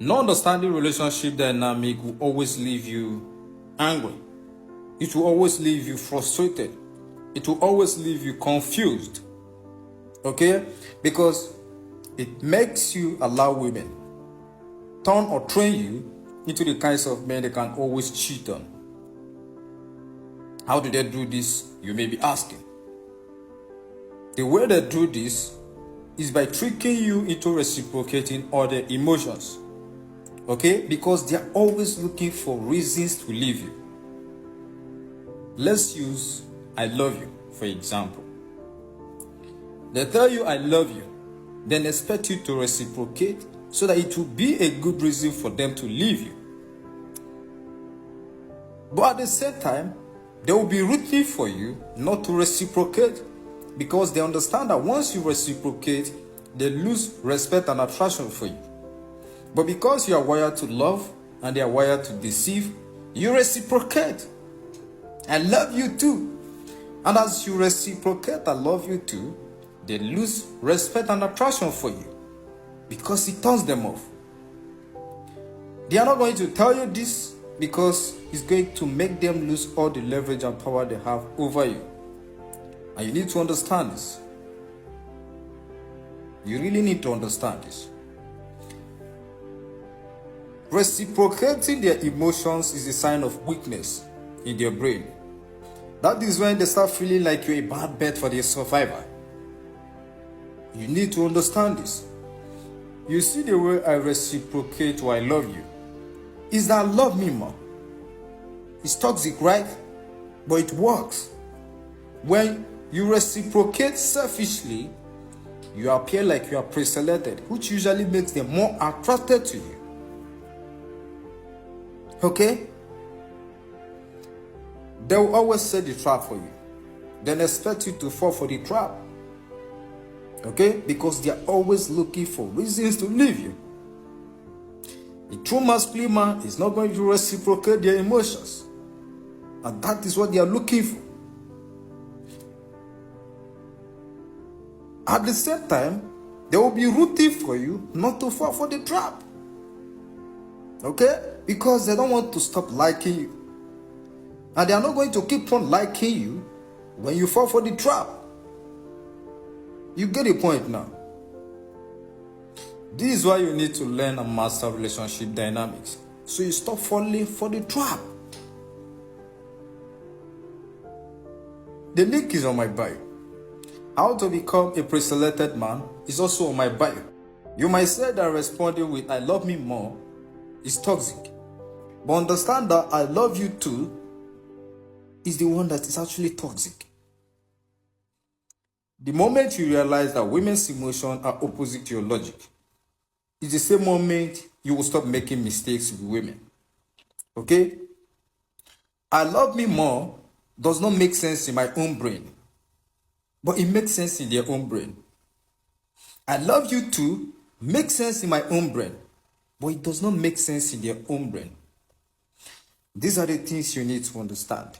Non-understanding relationship dynamic will always leave you angry. It will always leave you frustrated. It will always leave you confused. Okay? Because it makes you allow women turn or train you into the kinds of men they can always cheat on. How do they do this? You may be asking. The way they do this is by tricking you into reciprocating other emotions. Okay? Because they are always looking for reasons to leave you. Let's use I love you, for example. They tell you I love you, then expect you to reciprocate so that it will be a good reason for them to leave you. But at the same time, they will be rooting for you not to reciprocate because they understand that once you reciprocate, they lose respect and attraction for you. But because you are wired to love and they are wired to deceive, you reciprocate. I love you too. And as you reciprocate, I love you too, they lose respect and attraction for you because it turns them off. They are not going to tell you this because it's going to make them lose all the leverage and power they have over you. And you need to understand this. You really need to understand this. Reciprocating their emotions is a sign of weakness in their brain. That is when they start feeling like you're a bad bet for their survival. You need to understand this. You see the way I reciprocate or I love you is that love me more. It's toxic, right? But it works. When you reciprocate selfishly, you appear like you are pre-selected, which usually makes them more attracted to you. Okay? They will always set the trap for you, then expect you to fall for the trap. Okay? Because they are always looking for reasons to leave you. A true masculine man is not going to reciprocate their emotions. And that is what they are looking for. At the same time, they will be rooting for you not to fall for the trap. Okay? Because they don't want to stop liking you. And they are not going to keep on liking you when you fall for the trap. You get the point now. This is why you need to learn and master relationship dynamics, so you stop falling for the trap. The link is on my bio. How to become a pre-selected man is also on my bio. You might say that responding with I love me more is toxic. But understand that I love you too is the one that is actually toxic. The moment you realize that women's emotions are opposite to your logic, it's the same moment you will stop making mistakes with women. Okay? I love me more does not make sense in my own brain, but it makes sense in their own brain. I love you too makes sense in my own brain, but it does not make sense in their own brain. These are the things you need to understand.